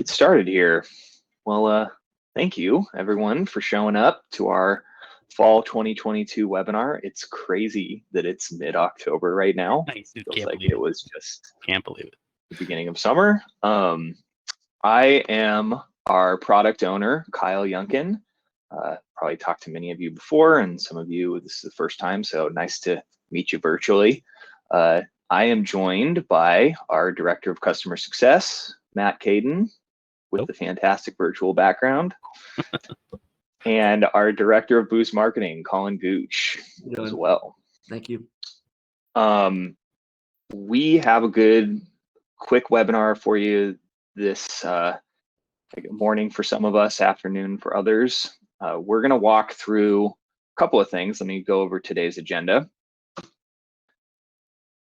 Get started here. Well, thank you everyone for showing up to our fall 2022 webinar. It's crazy that it's mid-October right now. Nice. Feels like it was just Can't believe it. the beginning of summer. I am our product owner, Kyle Youngkin. Probably talked to many of you before, and some of you, this is the first time, so nice to meet you virtually. I am joined by our Director of Customer Success, Matt Kadin, with the fantastic virtual background, and our Director of Boost Marketing, Colin Gooch, as well. Thank you. We have a good, quick webinar for you this morning for some of us, afternoon for others. We're going to walk through a couple of things. Let me go over today's agenda.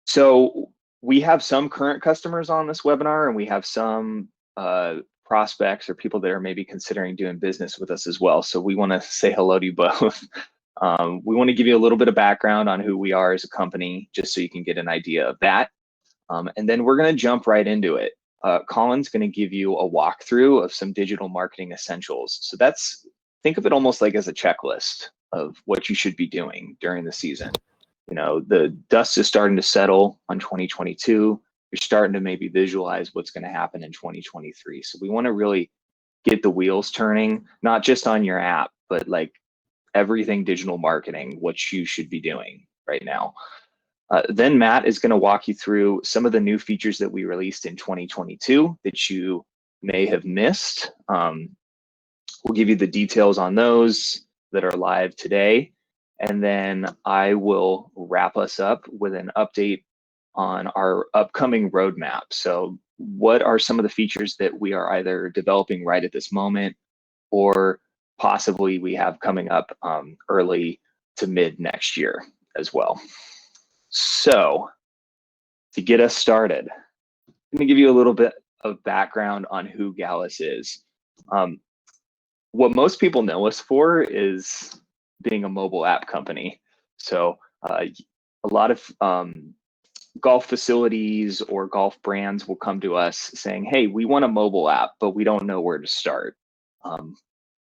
So we have some current customers on this webinar, and we have some prospects or people that are maybe considering doing business with us as well. So we want to say hello to you both. We want to give you a little bit of background on who we are as a company, just so you can get an idea of that. And then we're going to jump right into it. Colin's going to give you a walkthrough of some digital marketing essentials. So think of it almost like as a checklist of what you should be doing during the season. You know, the dust is starting to settle on 2022. You're starting to maybe visualize what's going to happen in 2023. So we want to really get the wheels turning, not just on your app, but like everything digital marketing, what you should be doing right now. Then Matt is going to walk you through some of the new features that we released in 2022 that you may have missed. We'll give you the details on those that are live today. And then I will wrap us up with an update on our upcoming roadmap. So what are some of the features that we are either developing right at this moment, or possibly we have coming up early to mid next year as well. So to get us started, let me give you a little bit of background on who Gallus is. What most people know us for is being a mobile app company. So a lot of golf facilities or golf brands will come to us saying, hey, we want a mobile app, but we don't know where to start.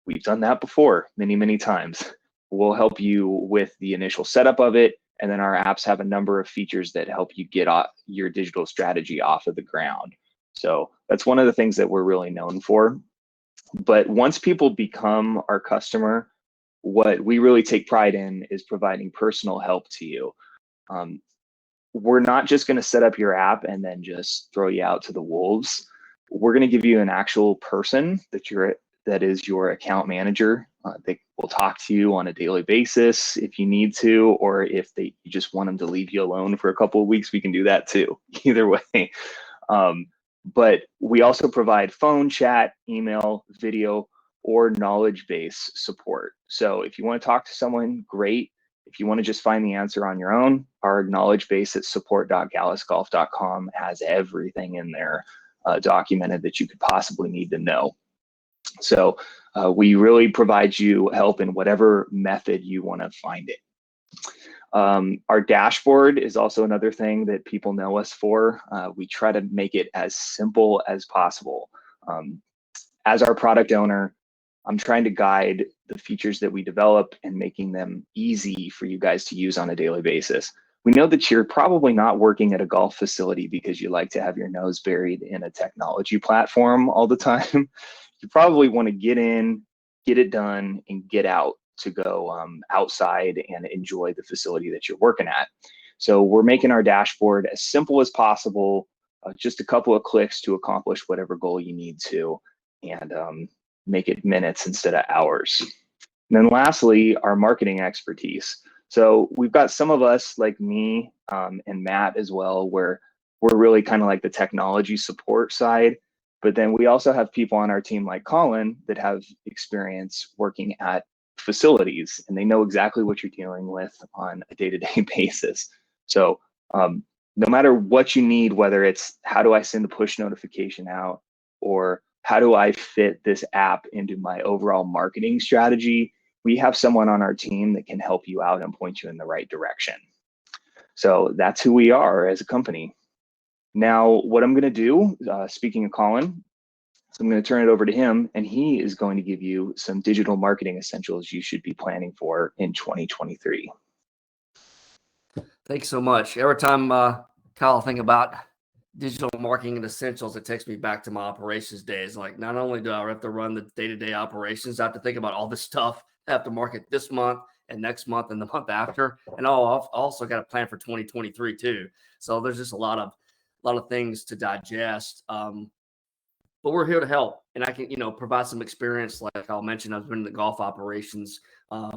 We've done that before many, many times. We'll help you with the initial setup of it. And then our apps have a number of features that help you get your digital strategy off of the ground. So that's one of the things that we're really known for. But once people become our customer, what we really take pride in is providing personal help to you. We're not just going to set up your app and then just throw you out to the wolves. We're going to give you an actual person that is your account manager. They will talk to you on a daily basis if you need to, or if you just want them to leave you alone for a couple of weeks, we can do that too. Either way. But we also provide phone, chat, email, video, or knowledge base support. So if you want to talk to someone, great. If you want to just find the answer on your own, our knowledge base at support.gallusgolf.com has everything in there documented that you could possibly need to know. So we really provide you help in whatever method you want to find it. Our dashboard is also another thing that people know us for. We try to make it as simple as possible. As our product owner, I'm trying to guide the features that we develop and making them easy for you guys to use on a daily basis. We know that you're probably not working at a golf facility because you like to have your nose buried in a technology platform all the time. You probably want to get in, get it done, and get out to go outside and enjoy the facility that you're working at. So we're making our dashboard as simple as possible, just a couple of clicks to accomplish whatever goal you need to, and make it minutes instead of hours. And then lastly, our marketing expertise. So we've got some of us like me and Matt as well, where we're really kind of like the technology support side. But then we also have people on our team like Colin that have experience working at facilities, and they know exactly what you're dealing with on a day-to-day basis. So no matter what you need, whether it's how do I send a push notification out, or how do I fit this app into my overall marketing strategy, we have someone on our team that can help you out and point you in the right direction. So that's who we are as a company. Now, what I'm going to do, speaking of Colin, So I'm going to turn it over to him, and he is going to give you some digital marketing essentials you should be planning for in 2023. Thanks so much. Every time, Kyle, think about digital marketing and essentials, it takes me back to my operations days. Like, not only do I have to run the day-to-day operations, I have to think about all this stuff. I have to market this month and next month and the month after. And I've also got a plan for 2023 too. So there's just a lot of things to digest. But we're here to help, and I can, provide some experience. Like I'll mention, I've been in the golf operations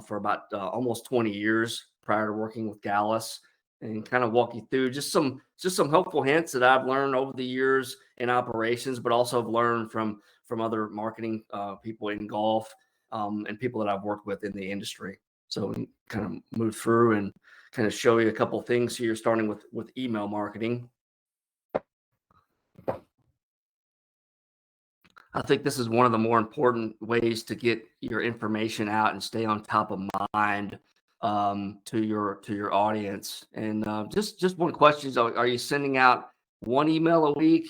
for about almost 20 years prior to working with Gallus, and kind of walk you through just some helpful hints that I've learned over the years in operations, but also have learned from other marketing people in golf, and people that I've worked with in the industry. So we kind of move through and kind of show you a couple of things here, starting with email marketing. I think this is one of the more important ways to get your information out and stay on top of mind to your audience. And just one question: are you sending out one email a week,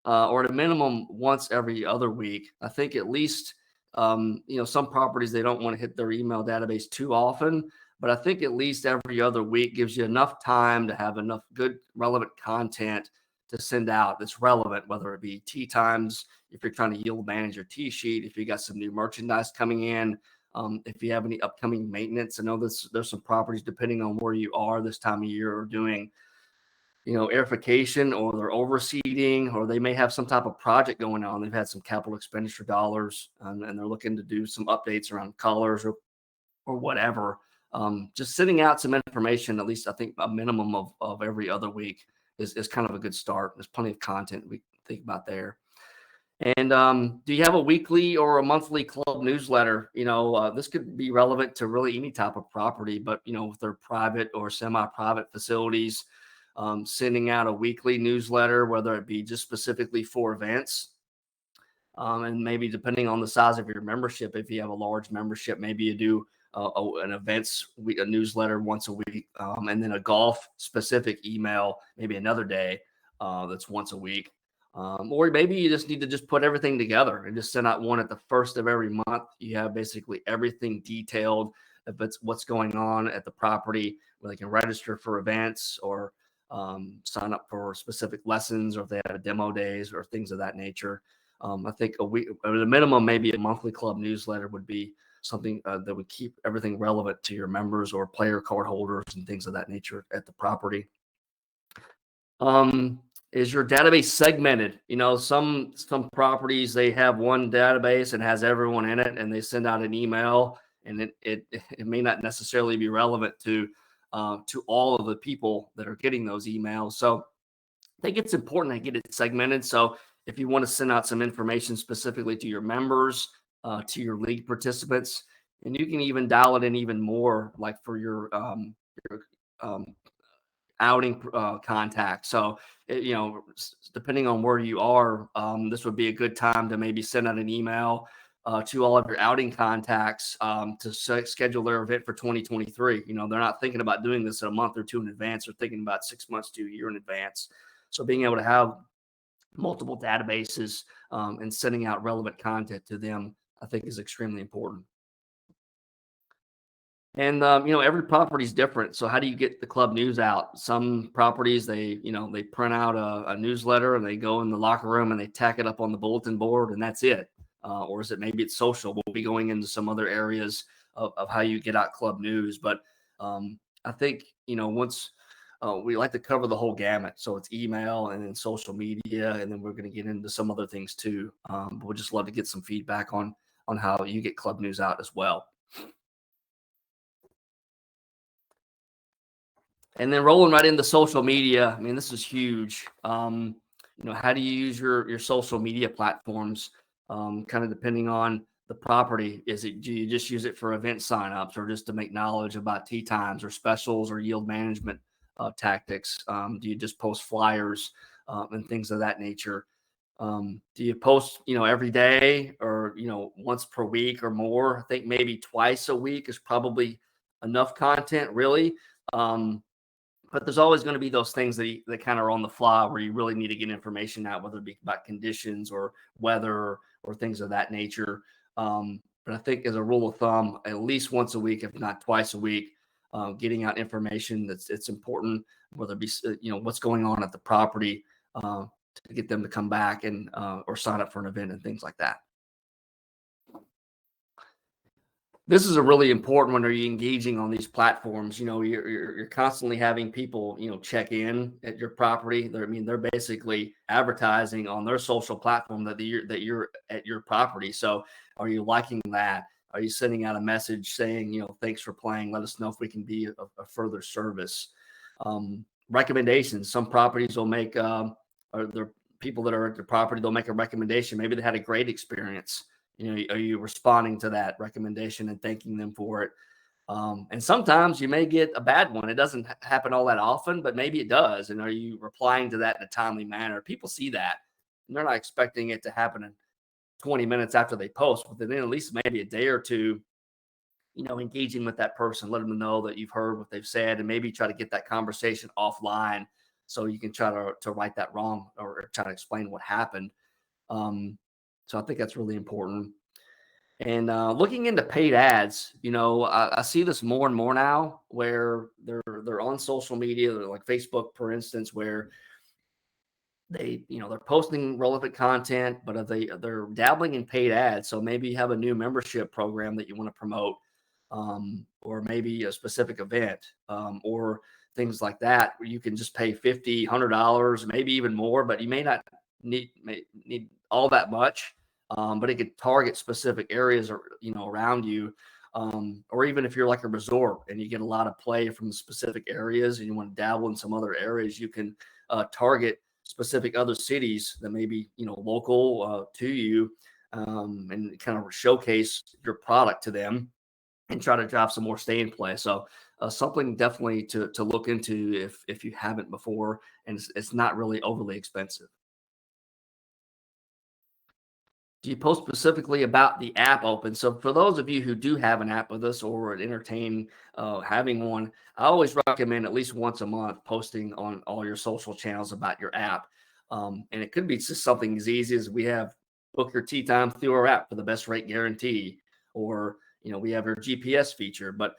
or at a minimum once every other week? I think at least some properties, they don't want to hit their email database too often, but I think at least every other week gives you enough time to have enough good relevant content to send out that's relevant, whether it be tee times, if you're trying to yield manage your tee sheet, if you got some new merchandise coming in, if you have any upcoming maintenance. I know there's some properties, depending on where you are this time of year, are doing airification, or they're overseeding, or they may have some type of project going on. They've had some capital expenditure dollars, and they're looking to do some updates around colors or whatever. Just sending out some information, at least I think a minimum of every other week is kind of a good start. There's plenty of content we think about there. And do you have a weekly or a monthly club newsletter? This could be relevant to really any type of property, but if they're private or semi-private facilities, sending out a weekly newsletter, whether it be just specifically for events, and maybe depending on the size of your membership, if you have a large membership, maybe you do an events week, a newsletter once a week, and then a golf specific email maybe another day, that's once a week. Or maybe you just need to just put everything together and just send out one at the first of every month. You have basically everything detailed, if it's what's going on at the property, where they can register for events, or sign up for specific lessons, or if they have demo days or things of that nature. I think a week, at a minimum, maybe a monthly club newsletter would be something that would keep everything relevant to your members or player card holders and things of that nature at the property. Is your database segmented? Some properties, they have one database and has everyone in it, and they send out an email, and it may not necessarily be relevant to all of the people that are getting those emails. So I think it's important to get it segmented. So if you want to send out some information specifically to your members, to your league participants, and you can even dial it in even more, like for your outing contact. So, depending on where you are, this would be a good time to maybe send out an email to all of your outing contacts to schedule their event for 2023. They're not thinking about doing this a month or two in advance. They're thinking about 6 months to a year in advance. So being able to have multiple databases and sending out relevant content to them, I think, is extremely important. And every property is different. So how do you get the club news out? Some properties, they print out a newsletter and they go in the locker room and they tack it up on the bulletin board, and that's it. Or is it maybe it's social? We'll be going into some other areas of how you get out club news. But I think once we like to cover the whole gamut. So it's email and then social media, and then we're going to get into some other things too. But we'd just love to get some feedback on how you get club news out as well. And then rolling right into social media. I mean, this is huge. How do you use your social media platforms? Kind of depending on the property. Do you just use it for event signups, or just to make knowledge about tee times or specials or yield management tactics? Do you just post flyers and things of that nature? Do you post, every day, or, once per week or more? I think maybe twice a week is probably enough content, really. But there's always going to be those things that kind of are on the fly where you really need to get information out, whether it be about conditions or weather or things of that nature. But I think as a rule of thumb, at least once a week, if not twice a week, getting out information that's it's important, whether it be what's going on at the property, to get them to come back and or sign up for an event and things like that. This is a really important one. Are you engaging on these platforms? You're constantly having people, check in at your property. They're basically advertising on their social platform that you're at your property. So are you liking that? Are you sending out a message saying, thanks for playing, let us know if we can be a further service? Recommendations. Some properties will make or the people that are at the property, they'll make a recommendation. Maybe they had a great experience. Are you responding to that recommendation and thanking them for it? And sometimes you may get a bad one. It doesn't happen all that often, but maybe it does. And are you replying to that in a timely manner? People see that, and they're not expecting it to happen in 20 minutes after they post, but then at least maybe a day or two, engaging with that person, letting them know that you've heard what they've said, and maybe try to get that conversation offline so you can try to right that wrong or try to explain what happened. So I think that's really important. And looking into paid ads, I see this more and more now where they're on social media, like Facebook, for instance, where they're posting relevant content, but they're dabbling in paid ads. So maybe you have a new membership program that you want to promote, or maybe a specific event, or things like that, where you can just pay $50, $100, maybe even more, but you may not need all that much. But it could target specific areas or around you, or even if you're like a resort and you get a lot of play from specific areas and you want to dabble in some other areas, you can target specific other cities that may be local to you, and kind of showcase your product to them and try to drive some more stay in play. So something definitely to look into if you haven't before, and it's not really overly expensive. Do you post specifically about the app open? So for those of you who do have an app with us or would entertain having one, I always recommend at least once a month posting on all your social channels about your app. And it could be just something as easy as we have book your tea time through our app for the best rate guarantee, or we have our GPS feature. But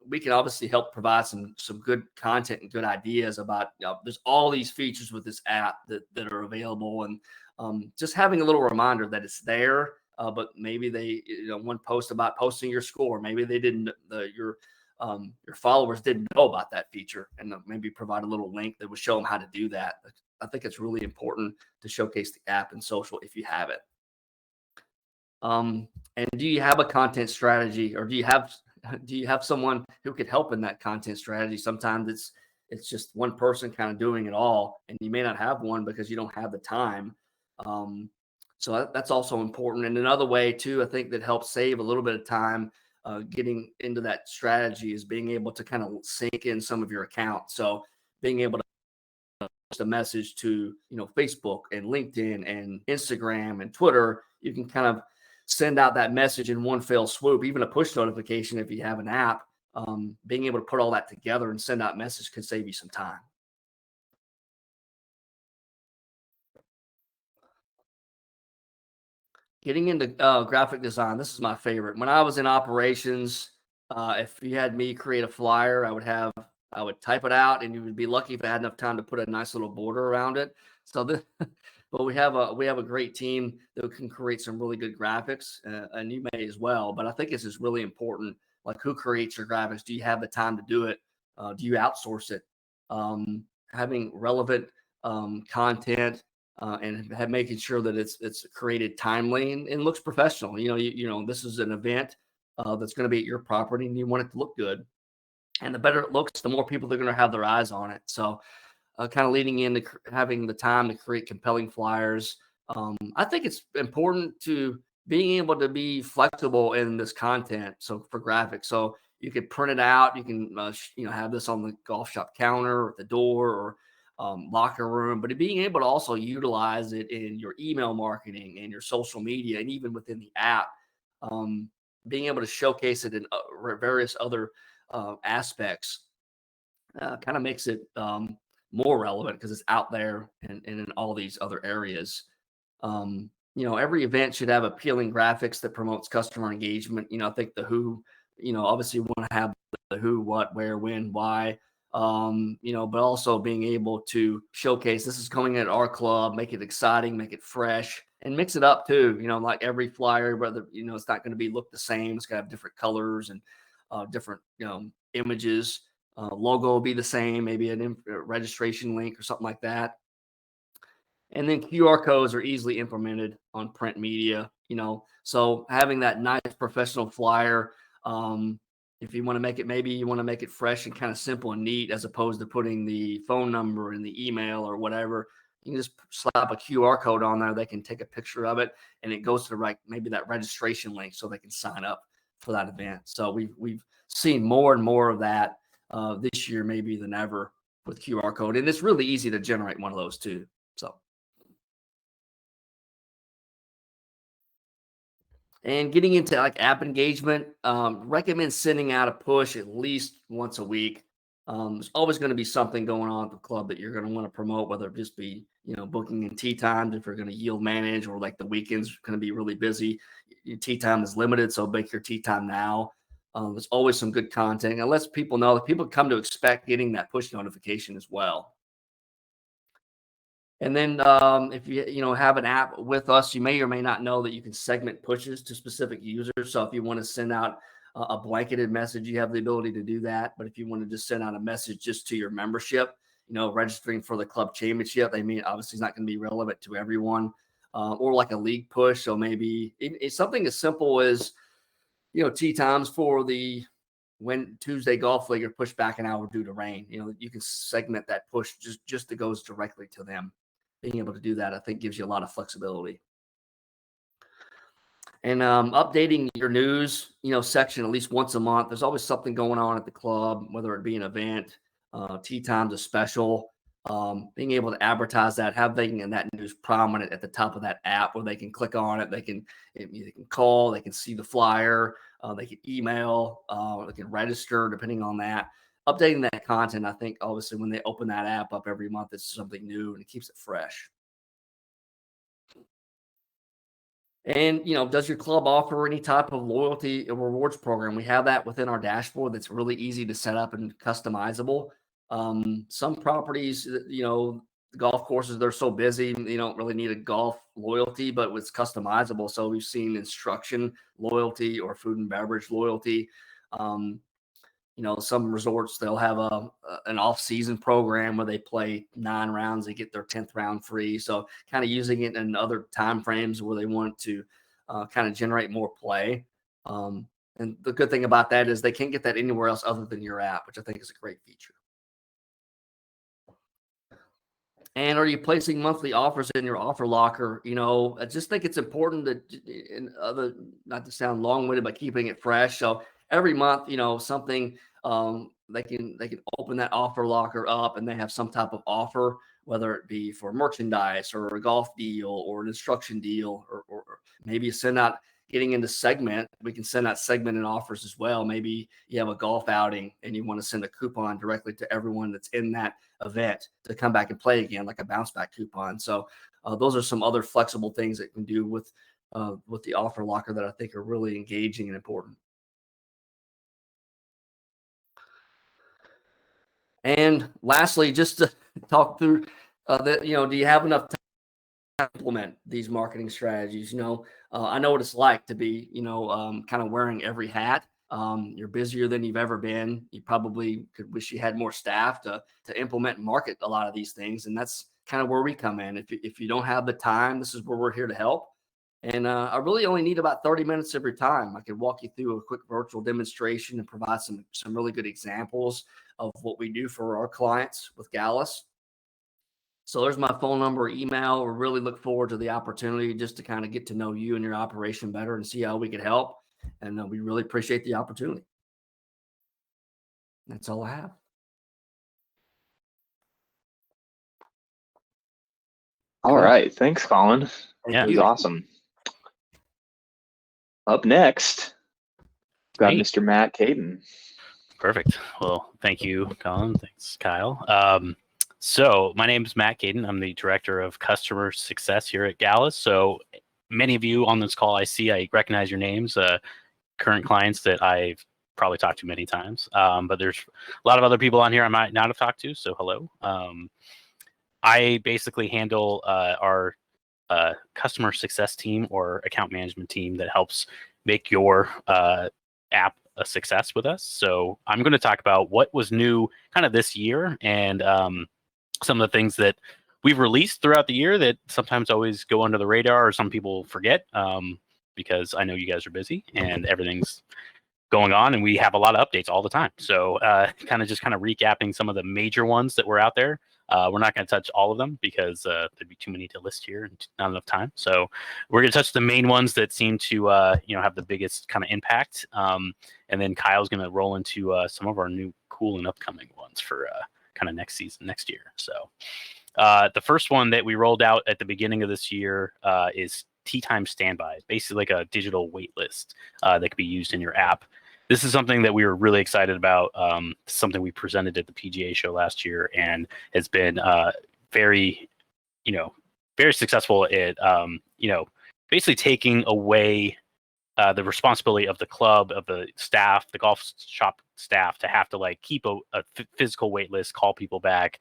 we can obviously help provide some good content and good ideas about. There's all these features with this app that are available, and just having a little reminder that it's there. But maybe they, one post about posting your score, maybe they didn't, your followers didn't know about that feature, and maybe provide a little link that would show them how to do that. I think it's really important to showcase the app and social if you have it. And do you have a content strategy, or do you have someone who could help in that content strategy? Sometimes it's just one person kind of doing it all, and you may not have one because you don't have the time. So that's also important. And another way too, I think that helps save a little bit of time getting into that strategy is being able to kind of sync in some of your accounts. So being able to post a message to Facebook and LinkedIn and Instagram and Twitter, you can kind of send out that message in one fell swoop. Even a push notification if you have an app, being able to put all that together and send out message can save you some time. Getting into graphic design, this is my favorite. When I was in operations, if you had me create a flyer, I would type it out, and you would be lucky if I had enough time to put a nice little border around it. So, but we have a great team that can create some really good graphics, and you may as well. But I think this is really important. Like, who creates your graphics? Do you have the time to do it? Do you outsource it? Having relevant content, and making sure that it's created timely and looks professional. This is an event that's going to be at your property, and you want it to look good. And the better it looks, the more people are going to have their eyes on it. So, kind of leading into having the time to create compelling flyers. I think it's important to being able to be flexible in this content. So for graphics, so you can print it out. You can have this on the golf shop counter or at the door, or locker room, but being able to also utilize it in your email marketing and your social media, and even within the app, being able to showcase it in various other aspects. kind of makes it more relevant because it's out there and in all these other areas. Every event should have appealing graphics that promotes customer engagement. I think the who, obviously you want to have the who, what, where, when, why, but also being able to showcase this is coming at our club, make it exciting, make it fresh, and mix it up too. Like every flyer, whether, it's not going to be look the same. It's going to have different colors and different, images. Logo will be the same, maybe a registration link or something like that. And then QR codes are easily implemented on print media, so having that nice professional flyer, if you want to make it, maybe you want to make it fresh and kind of simple and neat, as opposed to putting the phone number in the email or whatever. You can just slap a QR code on there. They can take a picture of it and it goes to the right, maybe that registration link so they can sign up for that event. So we've seen more and more of that this year, maybe than ever, with QR code. And it's really easy to generate one of those too. So. And getting into like app engagement, recommend sending out a push at least once a week. There's always going to be something going on at the club that you're going to want to promote, whether it just be, booking in tea times if you're going to yield manage, or like the weekends going to be really busy. Your tea time is limited, so make your tea time now. There's always some good content, and lets people know that people come to expect getting that push notification as well. And then if you have an app with us, you may or may not know that you can segment pushes to specific users. So if you want to send out a blanketed message, you have the ability to do that. But if you want to just send out a message just to your membership, registering for the club championship, obviously it's not going to be relevant to everyone, or like a league push. So maybe it's something as simple as, tee times for the when Tuesday golf league are pushed back an hour due to rain. You can segment that push just that goes directly to them. Being able to do that, I think, gives you a lot of flexibility. And updating your news, section at least once a month. There's always something going on at the club, whether it be an event, tea times, a special. Being able to advertise that, having that news prominent at the top of that app where they can click on it, they can call, they can see the flyer, they can email, they can register depending on that. Updating that content, I think, obviously, when they open that app up every month, it's something new and it keeps it fresh. And, does your club offer any type of loyalty or rewards program? We have that within our dashboard that's really easy to set up and customizable. Some properties, the golf courses, they're so busy, you don't really need a golf loyalty, but it's customizable. So we've seen instruction loyalty or food and beverage loyalty. Some resorts, they'll have an off-season program where they play 9 rounds, they get their 10th round free. So kind of using it in other time frames where they want to kind of generate more play. And the good thing about that is they can't get that anywhere else other than your app, which I think is a great feature. And are you placing monthly offers in your offer locker? I just think it's important that, not to sound long-winded, but keeping it fresh. So every month, something, they can open that offer locker up and they have some type of offer, whether it be for merchandise or a golf deal or an instruction deal, or maybe you send out, getting into segment, we can send out segmented offers as well. Maybe you have a golf outing and you want to send a coupon directly to everyone that's in that event to come back and play again, like a bounce back coupon. So those are some other flexible things that can do with the offer locker that I think are really engaging and important. And lastly, just to talk through do you have enough time to implement these marketing strategies? I know what it's like to be, kind of wearing every hat. You're busier than you've ever been. You probably could wish you had more staff to implement and market a lot of these things. And that's kind of where we come in. If you don't have the time, this is where we're here to help. And I really only need about 30 minutes of your time. I could walk you through a quick virtual demonstration and provide some really good examples of what we do for our clients with Gallus. So there's my phone number or email. We really look forward to the opportunity just to kind of get to know you and your operation better and see how we could help. And we really appreciate the opportunity. That's all I have. All right. Thanks, Colin. Yeah. It was awesome. Up next, we've got Hey. Mr. Matt Kadin. Perfect. Well, thank you, Colin. Thanks, Kyle. So my name is Matt Kadin. I'm the Director of Customer Success here at Gallus. So many of you on this call, I recognize your names, current clients that I've probably talked to many times. But there's a lot of other people on here I might not have talked to. So hello. I basically handle our customer success team or account management team that helps make your app a success with us. So I'm going to talk about what was new kind of this year and some of the things that we've released throughout the year that sometimes always go under the radar or some people forget because I know you guys are busy and everything's going on and we have a lot of updates all the time. So kind of recapping some of the major ones that were out there. We're not going to touch all of them because there'd be too many to list here and not enough time. So we're going to touch the main ones that seem to have the biggest kind of impact. And then Kyle's going to roll into some of our new cool and upcoming ones for kind of next season, next year. So the first one that we rolled out at the beginning of this year is Tea Time Standby, basically like a digital wait list that could be used in your app. This is something that we were really excited about, something we presented at the PGA show last year and has been very successful at, basically taking away the responsibility of the club, of the staff, the golf shop staff to have to like keep a physical wait list, call people back.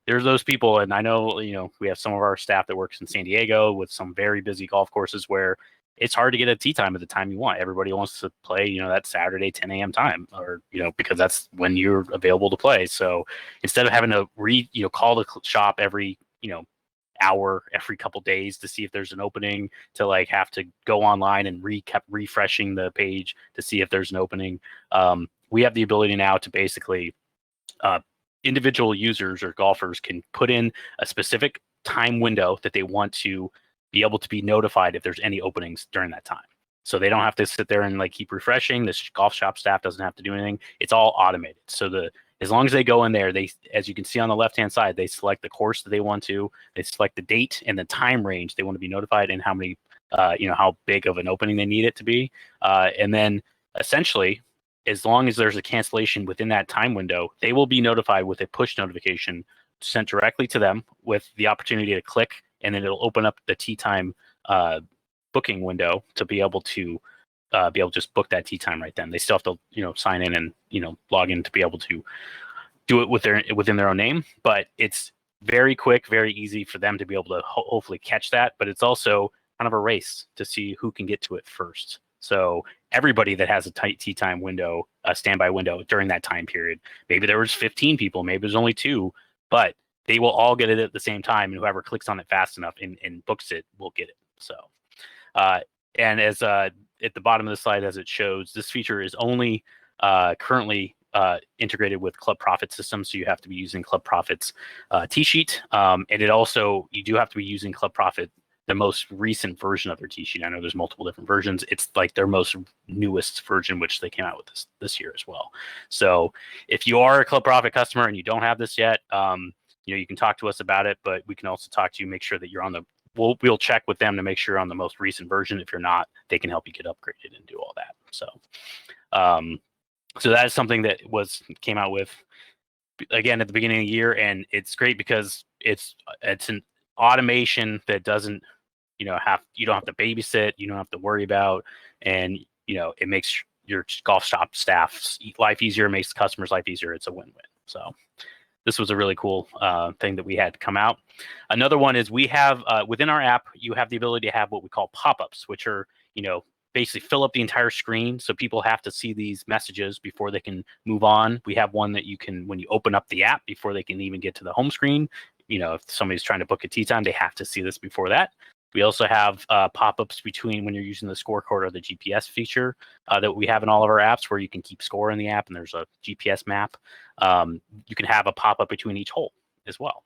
There's those people, and I know, we have some of our staff that works in San Diego with some very busy golf courses where it's hard to get a tee time at the time you want. Everybody wants to play, that Saturday 10 a.m. time, or because that's when you're available to play. So instead of having to call the shop every hour every couple days to see if there's an opening, to like have to go online and kept refreshing the page to see if there's an opening, we have the ability now to basically individual users or golfers can put in a specific time window that they want to be able to be notified if there's any openings during that time. So they don't have to sit there and like keep refreshing. The golf shop staff doesn't have to do anything. It's all automated. So as long as they go in there, as you can see on the left-hand side, they select the course that they want to, they select the date and the time range they want to be notified and how many, how big of an opening they need it to be. And then essentially, as long as there's a cancellation within that time window, they will be notified with a push notification sent directly to them with the opportunity to click, and then it'll open up the tee time booking window to be able to just book that tee time right then. They still have to sign in and log in to be able to do it within their own name, but it's very quick, very easy for them to be able to hopefully catch that. But it's also kind of a race to see who can get to it first. So everybody that has a tight tee time window, a standby window during that time period, maybe there was 15 people, maybe there's only 2, but they will all get it at the same time, and whoever clicks on it fast enough and books it will get it. So, and as at the bottom of the slide, as it shows, this feature is only currently integrated with Club Profit systems, so you have to be using Club Profit's tee sheet, and you do have to be using Club Profit, the most recent version of their tee sheet. I know there's multiple different versions. It's like their most newest version, which they came out with this year as well. So if you are a Club Profit customer and you don't have this yet, you can talk to us about it, but we can also talk to you, make sure that you're on the, we'll check with them to make sure you're on the most recent version. If you're not, they can help you get upgraded and do all that. So, so that is something that came out with, again, at the beginning of the year, and it's great because it's an automation that doesn't, you don't have to babysit, you don't have to worry about, and it makes your golf shop staff's life easier, makes the customer's life easier. It's a win-win. So this was a really cool thing that we had come out. Another one is we have within our app, you have the ability to have what we call pop-ups, which are, basically fill up the entire screen. So people have to see these messages before they can move on. We have one that you can, when you open up the app, before they can even get to the home screen, if somebody's trying to book a tee time, they have to see this before that. We also have pop-ups between when you're using the scorecard or the GPS feature that we have in all of our apps, where you can keep score in the app and there's a GPS map. You can have a pop-up between each hole as well.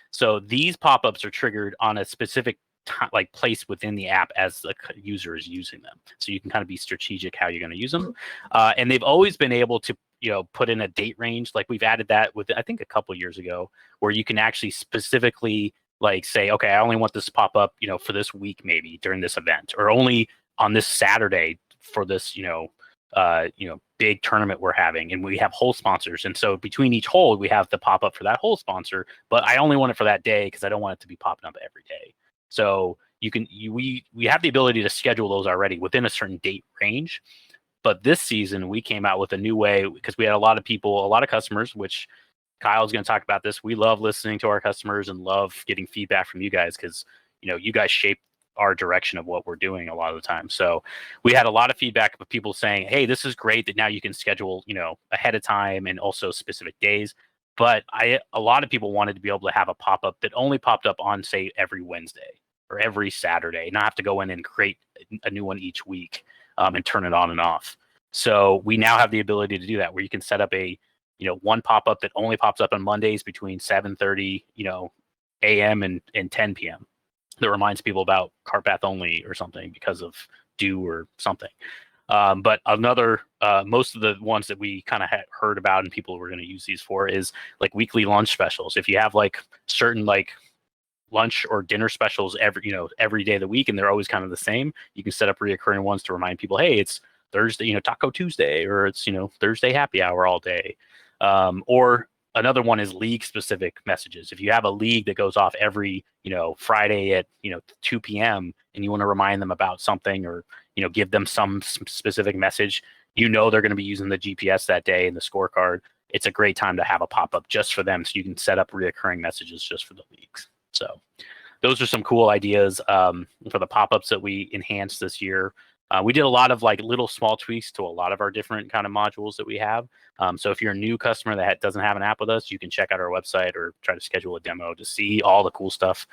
So these pop-ups are triggered on a specific place within the app as the user is using them. So you can kind of be strategic how you're going to use them. And they've always been able to put in a date range. Like we've added that with, I think, a couple years ago, where you can actually specifically like say, okay, I only want this to pop up, for this week, maybe during this event, or only on this Saturday for this, big tournament we're having, and we have hole sponsors. And so between each hole, we have the pop up for that hole sponsor, but I only want it for that day because I don't want it to be popping up every day. So we have the ability to schedule those already within a certain date range. But this season we came out with a new way because we had a lot of customers, which Kyle's going to talk about this. We love listening to our customers and love getting feedback from you guys because, you guys shape our direction of what we're doing a lot of the time. So we had a lot of feedback of people saying, hey, this is great that now you can schedule, ahead of time and also specific days. But a lot of people wanted to be able to have a pop-up that only popped up on, say, every Wednesday or every Saturday, not have to go in and create a new one each week and turn it on and off. So we now have the ability to do that where you can set up a one pop-up that only pops up on Mondays between 7:30, a.m. and 10 p.m. that reminds people about cart path only or something because of dew or something. But most of the ones that we kind of heard about and people were going to use these for is like weekly lunch specials. If you have like certain like lunch or dinner specials every day of the week and they're always kind of the same, you can set up reoccurring ones to remind people, hey, it's Thursday, Taco Tuesday, or it's, Thursday happy hour all day. Or another one is league specific messages. If you have a league that goes off every, Friday at, 2 p.m. and you want to remind them about something or, give them some specific message, they're going to be using the GPS that day and the scorecard. It's a great time to have a pop-up just for them. So you can set up reoccurring messages just for the leagues. So those are some cool ideas for the pop-ups that we enhanced this year. We did a lot of like little small tweaks to a lot of our different kind of modules that we have. So if you're a new customer that doesn't have an app with us, you can check out our website or try to schedule a demo to see all the cool stuff.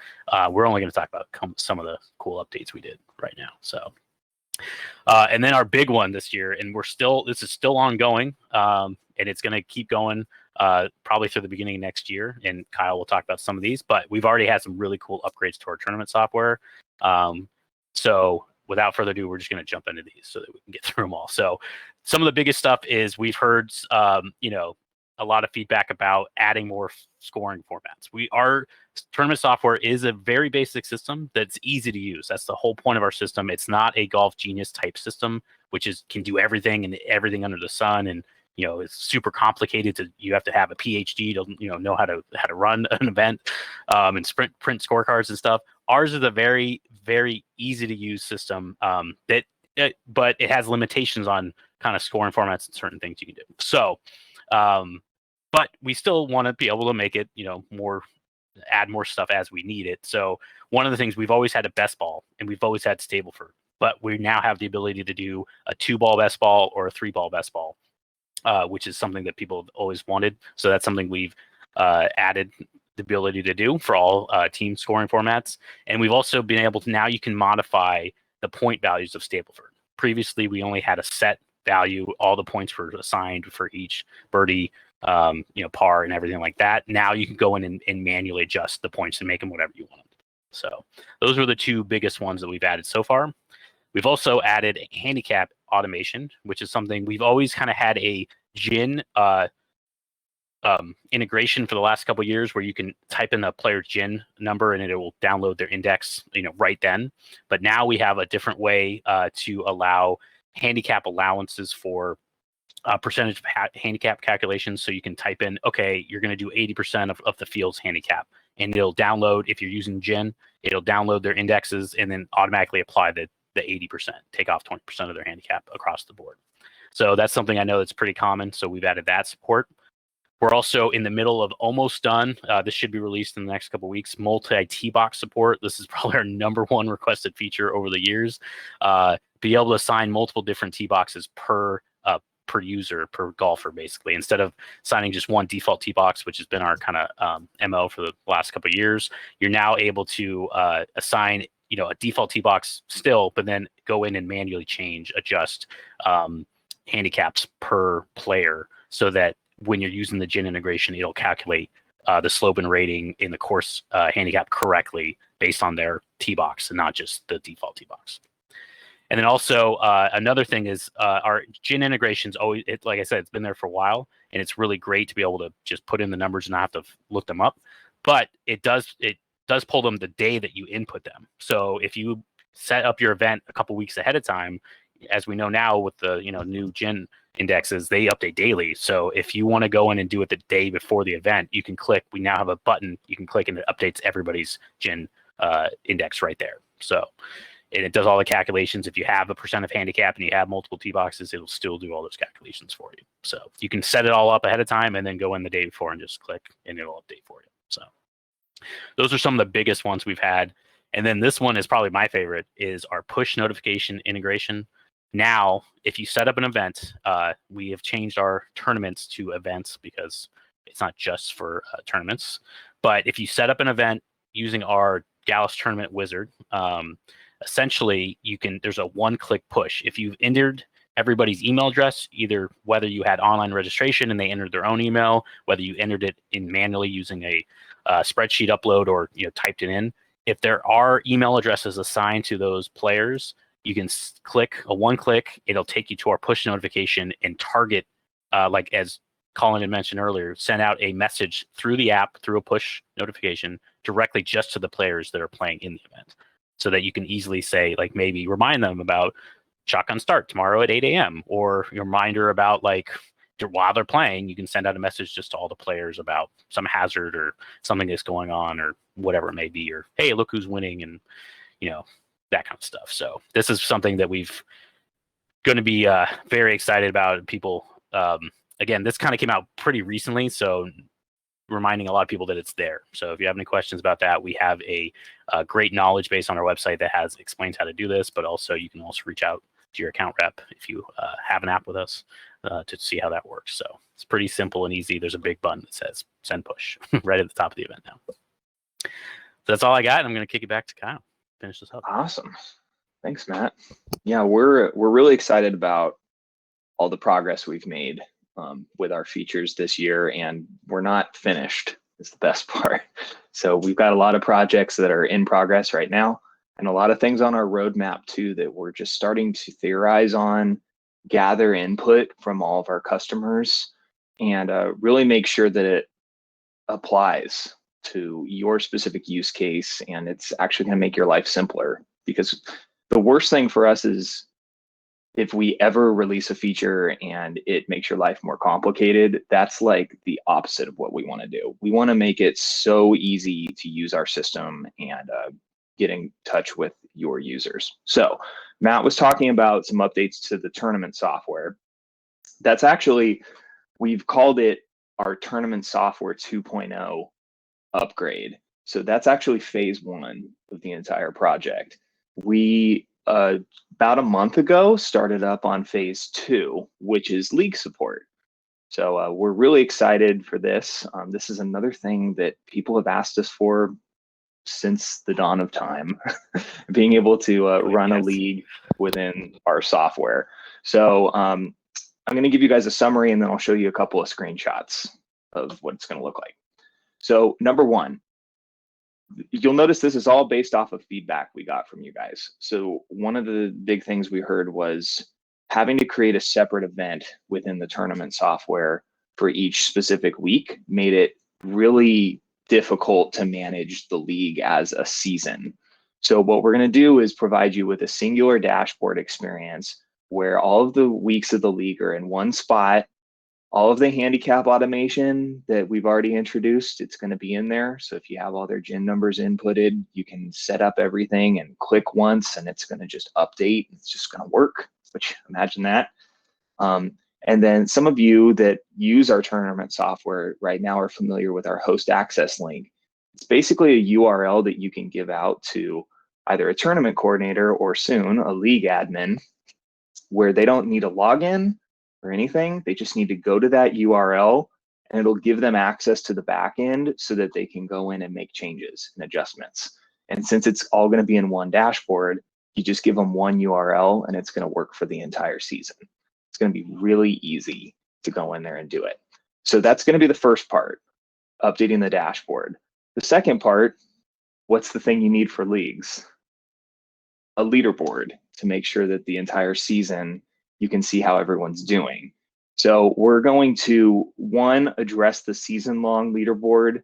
We're only going to talk about some of the cool updates we did right now. So, and then our big one this year, and this is still ongoing, and it's going to keep going probably through the beginning of next year. And Kyle will talk about some of these, but we've already had some really cool upgrades to our tournament software. So without further ado, we're just going to jump into these so that we can get through them all. So some of the biggest stuff is we've heard, a lot of feedback about adding more scoring formats. Our tournament software is a very basic system that's easy to use. That's the whole point of our system. It's not a Golf Genius type system, which can do everything and everything under the sun. And, it's super complicated you have to have a PhD to, know how to run an event and print scorecards and stuff. Ours is a very, very easy to use system but it has limitations on kind of scoring formats and certain things you can do. So, but we still want to be able to make it, add more stuff as we need it. So one of the things, we've always had a best ball and we've always had Stableford, but we now have the ability to do a 2-ball best ball or a 3-ball best ball, which is something that people have always wanted. So that's something we've added the ability to do for all team scoring formats. And we've also been able to, now you can modify the point values of Stableford. Previously, we only had a set value. All the points were assigned for each birdie, par and everything like that. Now you can go in and manually adjust the points and make them whatever you want. So those are the two biggest ones that we've added so far. We've also added handicap automation, which is something we've always kind of had a GIN integration for the last couple of years, where you can type in the player's GIN number and it will download their index, right then. But now we have a different way to allow handicap allowances for percentage of handicap calculations. So you can type in, okay, you're going to do 80% of the field's handicap, and it'll download, if you're using GIN, it'll download their indexes and then automatically apply the 80%, take off 20% of their handicap across the board. So that's something I know that's pretty common. So we've added that support. We're also in the middle of almost done. This should be released in the next couple of weeks. Multi-tee box support. This is probably our number one requested feature over the years. Be able to assign multiple different tee boxes per user, per golfer, basically. Instead of signing just one default tee box, which has been our kind of MO for the last couple of years, you're now able to assign a default tee box still, but then go in and manually adjust handicaps per player, so that when you're using the GIN integration, it'll calculate the slope and rating in the course handicap correctly based on their tee box and not just the default tee box. And then also another thing is our GIN integrations always, like I said, it's been there for a while, and it's really great to be able to just put in the numbers and not have to look them up. But it does pull them the day that you input them. So if you set up your event a couple weeks ahead of time, as we know now with the new gin indexes, they update daily. So if you want to go in and do it the day before the event, you can click. We now have a button you can click, and it updates everybody's gin index right there. So, and it does all the calculations. If you have a percent of handicap and you have multiple tee boxes, it'll still do all those calculations for you. So you can set it all up ahead of time and then go in the day before and just click, and it'll update for you. So those are some of the biggest ones we've had. And then this one is probably my favorite, is our push notification integration. Now, if you set up an event, we have changed our tournaments to events because it's not just for tournaments. But if you set up an event using our Gallus tournament wizard, essentially there's a one-click push. If you've entered everybody's email address, either whether you had online registration and they entered their own email, whether you entered it in manually using a spreadsheet upload or typed it in, if there are email addresses assigned to those players, you can click a one-click. It'll take you to our push notification and target, like as Colin had mentioned earlier, send out a message through the app, through a push notification, directly just to the players that are playing in the event, so that you can easily say, like, maybe remind them about shotgun start tomorrow at 8 a.m. or your reminder about, like, while they're playing, you can send out a message just to all the players about some hazard or something that's going on or whatever it may be, or hey, look who's winning, and that kind of stuff. So this is something that we've going to be very excited about. People, again, this kind of came out pretty recently, so reminding a lot of people that it's there. So if you have any questions about that, we have a great knowledge base on our website that explains how to do this, but also you can also reach out to your account rep if you have an app with us to see how that works. So it's pretty simple and easy. There's a big button that says send push right at the top of the event now. So that's all I got. I'm going to kick it back to Kyle. Finish this up. Awesome. Thanks, Matt. Yeah, we're really excited about all the progress we've made with our features this year, and we're not finished is the best part. So we've got a lot of projects that are in progress right now, and a lot of things on our roadmap too that we're just starting to theorize on, gather input from all of our customers, and really make sure that it applies to your specific use case, and it's actually going to make your life simpler. Because the worst thing for us is if we ever release a feature and it makes your life more complicated. That's like the opposite of what we want to do. We want to make it so easy to use our system and get in touch with your users. So Matt was talking about some updates to the tournament software. That's actually, we've called it our tournament software 2.0 upgrade. So that's actually phase 1 of the entire project. We about a month ago started up on phase 2, which is league support. So we're really excited for this. This is another thing that people have asked us for since the dawn of time, being able to run a league within our software. So I'm going to give you guys a summary, and then I'll show you a couple of screenshots of what it's going to look like. So number 1, you'll notice this is all based off of feedback we got from you guys. So one of the big things we heard was having to create a separate event within the tournament software for each specific week made it really difficult to manage the league as a season. So what we're going to do is provide you with a singular dashboard experience where all of the weeks of the league are in one spot. All of the handicap automation that we've already introduced, it's going to be in there. So if you have all their GIN numbers inputted, you can set up everything and click once and it's going to just update. It's just going to work, which imagine that. And then some of you that use our tournament software right now are familiar with our host access link. It's basically a URL that you can give out to either a tournament coordinator or soon a league admin, where they don't need a login or anything. They just need to go to that URL and it'll give them access to the back end so that they can go in and make changes and adjustments. And since it's all going to be in one dashboard, you just give them one URL and it's going to work for the entire season. It's going to be really easy to go in there and do it. So that's going to be the first part, updating the dashboard. The second part, what's the thing you need for leagues? A leaderboard to make sure that the entire season you can see how everyone's doing. So we're going to, 1, address the season-long leaderboard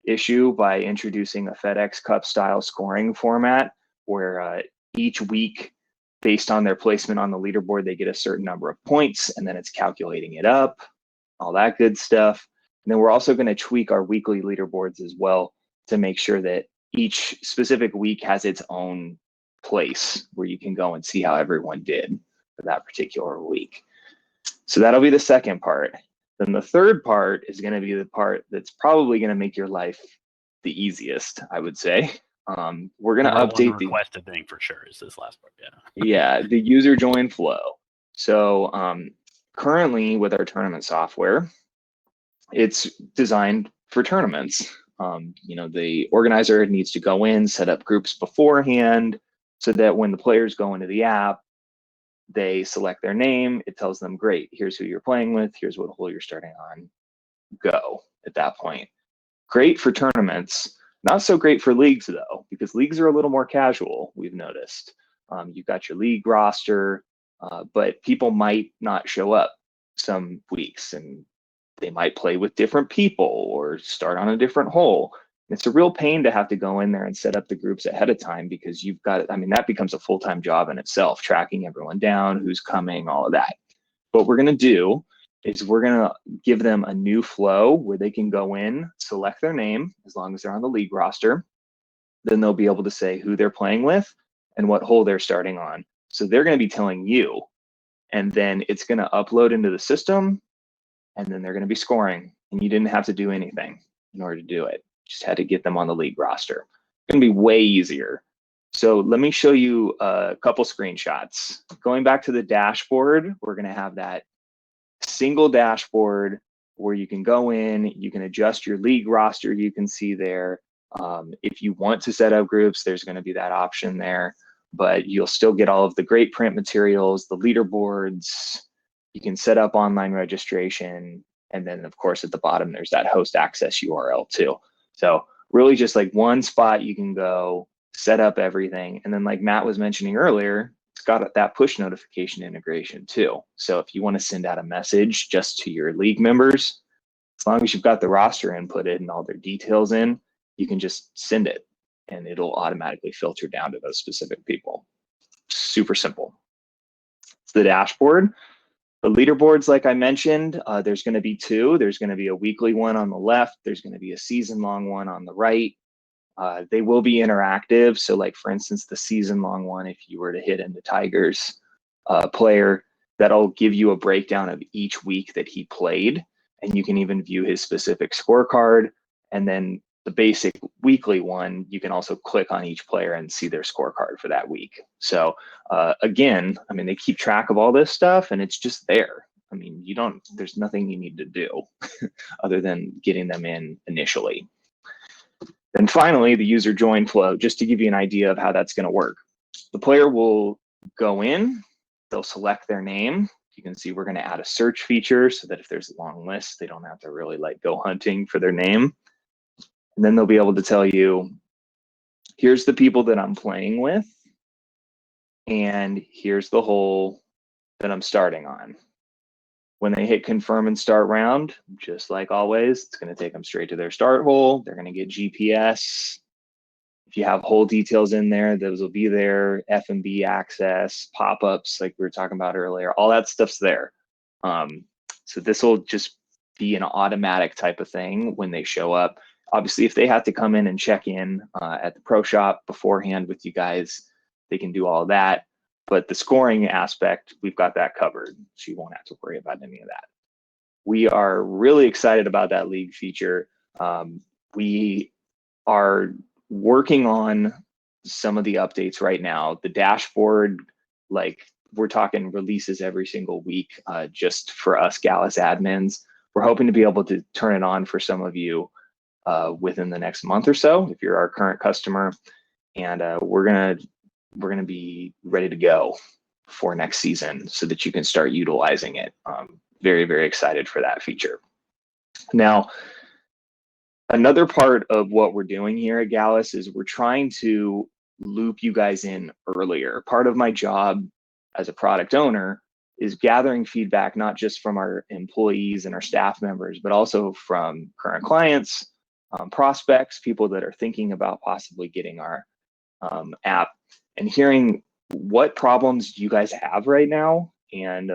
issue by introducing a FedEx Cup style scoring format where each week based on their placement on the leaderboard, they get a certain number of points, and then it's calculating it up, all that good stuff. And then we're also going to tweak our weekly leaderboards as well to make sure that each specific week has its own place where you can go and see how everyone did for that particular week. So that'll be the second part. Then the third part is going to be the part that's probably going to make your life the easiest, I would say. We're going to update the requested thing for sure is this last part. Yeah, the user join flow. So currently with our tournament software, it's designed for tournaments. The organizer needs to go in, set up groups beforehand so that when the players go into the app, they select their name. It tells them, great, here's who you're playing with. Here's what hole you're starting on. Go at that point. Great for tournaments. Not so great for leagues, though, because leagues are a little more casual, we've noticed. You've got your league roster, but people might not show up some weeks, and they might play with different people or start on a different hole. It's a real pain to have to go in there and set up the groups ahead of time because you've got, that becomes a full-time job in itself, tracking everyone down, who's coming, all of that. What we're going to do is we're going to give them a new flow where they can go in, select their name, as long as they're on the league roster. Then they'll be able to say who they're playing with and what hole they're starting on. So they're going to be telling you, and then it's going to upload into the system, and then they're going to be scoring. And you didn't have to do anything in order to do it. Just had to get them on the league roster. It's going to be way easier. So let me show you a couple screenshots. Going back to the dashboard, we're going to have that single dashboard where you can go in, you can adjust your league roster, you can see there. If you want to set up groups, there's going to be that option there, but you'll still get all of the great print materials, the leaderboards. You can set up online registration. And then, of course, at the bottom, there's that host access URL too. So really just like one spot you can go set up everything. And then like Matt was mentioning earlier, it's got that push notification integration too. So if you want to send out a message just to your league members, as long as you've got the roster inputted and all their details in, you can just send it and it'll automatically filter down to those specific people. Super simple. It's the dashboard. The leaderboards, like I mentioned, there's going to be two. There's going to be a weekly one on the left. There's going to be a season-long one on the right. They will be interactive. So like, for instance, the season-long one, if you were to hit into Tiger's player, that'll give you a breakdown of each week that he played. And you can even view his specific scorecard. And then the basic weekly one, you can also click on each player and see their scorecard for that week. So again, they keep track of all this stuff and it's just there. There's nothing you need to do other than getting them in initially. Then finally, the user join flow, just to give you an idea of how that's going to work. The player will go in, they'll select their name. You can see we're going to add a search feature so that if there's a long list, they don't have to really go hunting for their name. And then they'll be able to tell you, here's the people that I'm playing with, and here's the hole that I'm starting on. When they hit confirm and start round, just like always, it's going to take them straight to their start hole. They're going to get GPS. If you have hole details in there, those will be there. F&B access, pop-ups, like we were talking about earlier, all that stuff's there. So this will just be an automatic type of thing when they show up. Obviously, if they have to come in and check in at the pro shop beforehand with you guys, they can do all of that. But the scoring aspect, we've got that covered, so you won't have to worry about any of that. We are really excited about that league feature. We are working on some of the updates right now. The dashboard, we're talking releases every single week just for us Gallus admins. We're hoping to be able to turn it on for some of you within the next month or so, if you're our current customer. And we're gonna be ready to go for next season so that you can start utilizing it. Very, very excited for that feature. Now, another part of what we're doing here at Gallus is we're trying to loop you guys in earlier. Part of my job as a product owner is gathering feedback, not just from our employees and our staff members, but also from current clients, prospects, people that are thinking about possibly getting our app, and hearing what problems do you guys have right now, and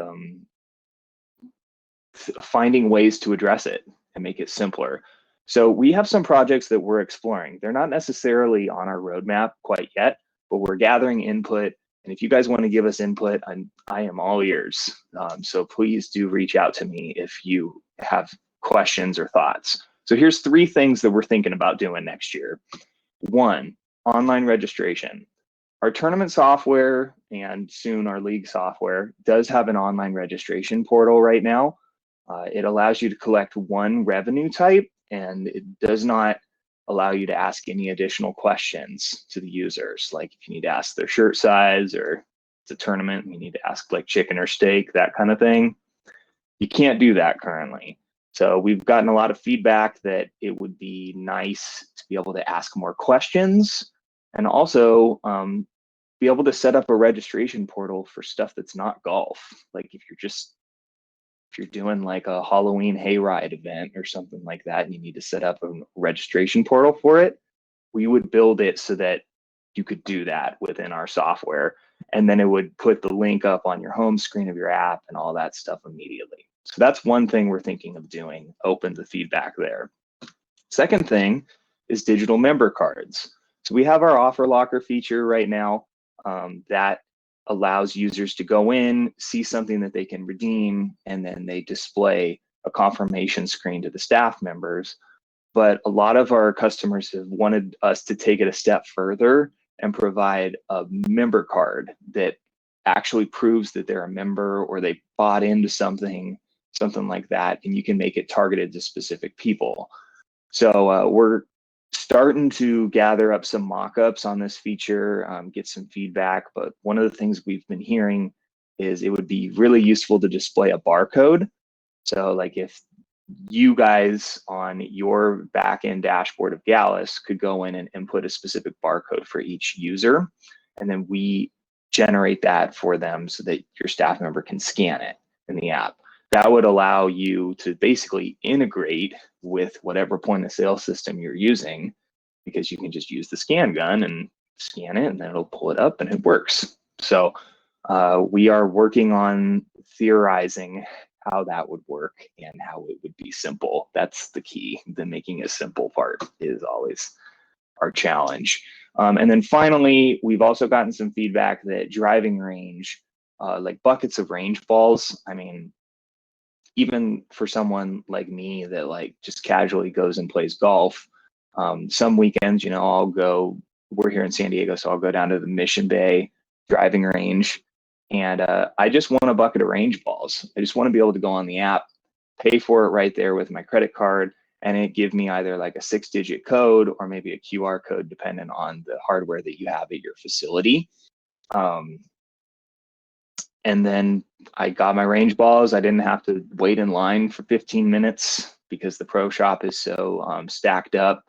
finding ways to address it and make it simpler. So we have some projects that we're exploring. They're not necessarily on our roadmap quite yet, but we're gathering input. And if you guys want to give us input, I am all ears. So please do reach out to me if you have questions or thoughts. So here's 3 things that we're thinking about doing next year. 1, online registration. Our tournament software and soon our league software does have an online registration portal right now. It allows you to collect one revenue type, and it does not allow you to ask any additional questions to the users. Like if you need to ask their shirt size, or it's a tournament, you need to ask like chicken or steak, that kind of thing. You can't do that currently. So we've gotten a lot of feedback that it would be nice to be able to ask more questions, and also be able to set up a registration portal for stuff that's not golf. Like if you're doing like a Halloween hayride event or something like that, and you need to set up a registration portal for it, we would build it so that you could do that within our software. And then it would put the link up on your home screen of your app and all that stuff immediately. So that's one thing we're thinking of doing, open the feedback there. Second thing is digital member cards. So we have our offer locker feature right now that allows users to go in, see something that they can redeem, and then they display a confirmation screen to the staff members. But a lot of our customers have wanted us to take it a step further and provide a member card that actually proves that they're a member or they bought into something like that, and you can make it targeted to specific people. So we're starting to gather up some mock-ups on this feature, get some feedback, but one of the things we've been hearing is it would be really useful to display a barcode. So like if you guys on your back-end dashboard of Gallus could go in and input a specific barcode for each user, and then we generate that for them so that your staff member can scan it in the app. That would allow you to basically integrate with whatever point of sale system you're using, because you can just use the scan gun and scan it, and then it'll pull it up and it works. So we are working on theorizing how that would work and how it would be simple. That's the key. The making it simple part is always our challenge. And then finally, we've also gotten some feedback that driving range, like buckets of range balls, I mean, even for someone like me that like just casually goes and plays golf, some weekends, I'll go, we're here in San Diego, so I'll go down to the Mission Bay driving range, and I just want a bucket of range balls. I just want to be able to go on the app, pay for it right there with my credit card, and it give me either like a 6-digit code or maybe a QR code, depending on the hardware that you have at your facility. And then I got my range balls. I didn't have to wait in line for 15 minutes because the pro shop is so stacked up.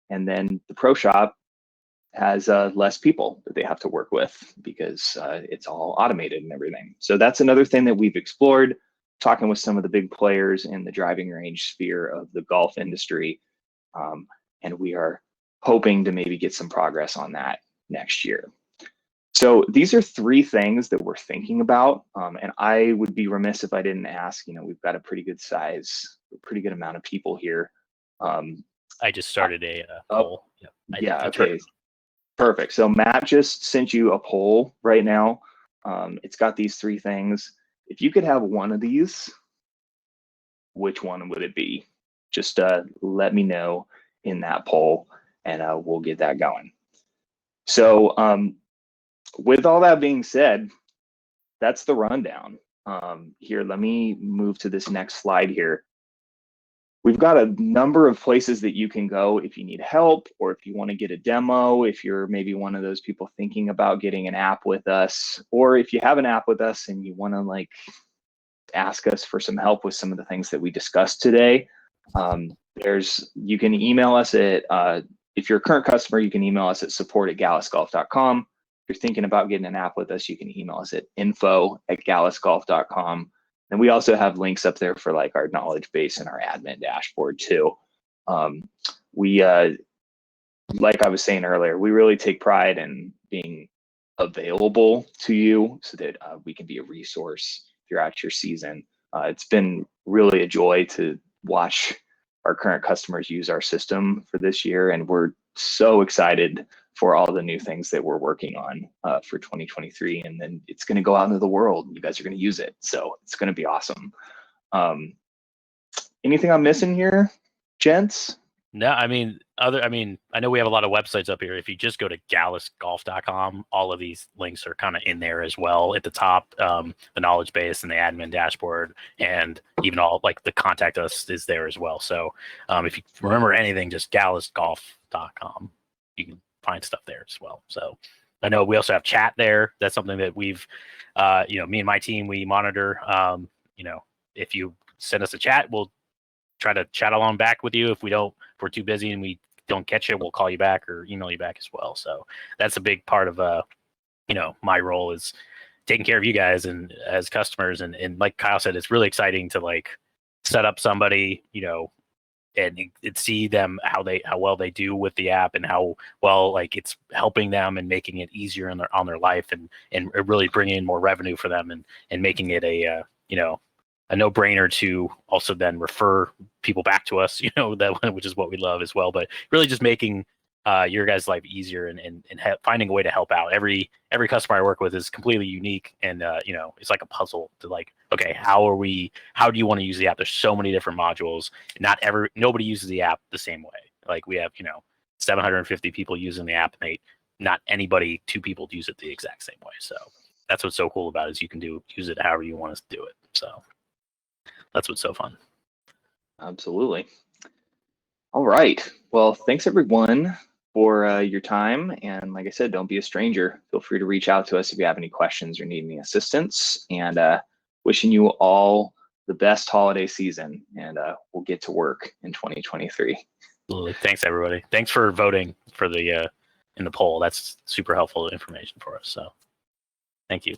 And then the pro shop has less people that they have to work with because it's all automated and everything. So that's another thing that we've explored, talking with some of the big players in the driving range sphere of the golf industry. And we are hoping to maybe get some progress on that next year. So these are 3 things that we're thinking about, and I would be remiss if I didn't ask. We've got a pretty good size, a pretty good amount of people here. I just started a poll. Yep. Yeah, okay, perfect. So Matt just sent you a poll right now. It's got these 3 things. If you could have one of these, which one would it be? Just let me know in that poll, and we'll get that going. So with all that being said, that's the rundown. Here, let me move to this next slide here. We've got a number of places that you can go if you need help, or if you want to get a demo, if you're maybe one of those people thinking about getting an app with us, or if you have an app with us and you want to like ask us for some help with some of the things that we discussed today. You can email us at, if you're a current customer, you can email us at support@gallusgolf.com. If you're thinking about getting an app with us, you can email us at info@gallusgolf.com. And we also have links up there for like our knowledge base and our admin dashboard too. We, like I was saying earlier, we really take pride in being available to you so that we can be a resource throughout your season. It's been really a joy to watch our current customers use our system for this year, and we're so excited for all the new things that we're working on for 2023. And then it's going to go out into the world. You guys are going to use it, so it's going to be awesome. Anything I'm missing here, gents? No, I mean, I know we have a lot of websites up here. If you just go to gallusgolf.com, all of these links are kind of in there as well at the top. The knowledge base and the admin dashboard, and even all like the contact us is there as well. So if you remember anything, just gallusgolf.com. You can find stuff there as well. So I know we also have chat there. That's something that we've, me and my team, we monitor. If you send us a chat, we'll try to chat along back with you. If we're too busy and we don't catch it, we'll call you back or email you back as well. So that's a big part of my role is taking care of you guys and as customers. And like Kyle said, it's really exciting to like set up somebody, and see them how well they do with the app and how well like it's helping them and making it easier on their life and really bringing in more revenue for them and making it a no-brainer to also then refer people back to us, which is what we love as well. But really just making your guys' life easier and finding a way to help out. Every customer I work with is completely unique, and it's like a puzzle to like, okay, how do you want to use the app? There's so many different modules. Nobody uses the app the same way. Like we have 750 people using the app, and not anybody, 2 people use it the exact same way. So that's what's so cool about it, is you can use it however you want to do it. So that's what's so fun. Absolutely. All right. Well, thanks everyone for your time. And like I said, don't be a stranger. Feel free to reach out to us if you have any questions or need any assistance. And wishing you all the best holiday season. And we'll get to work in 2023. Absolutely. Thanks, everybody. Thanks for voting for in the poll. That's super helpful information for us. So thank you.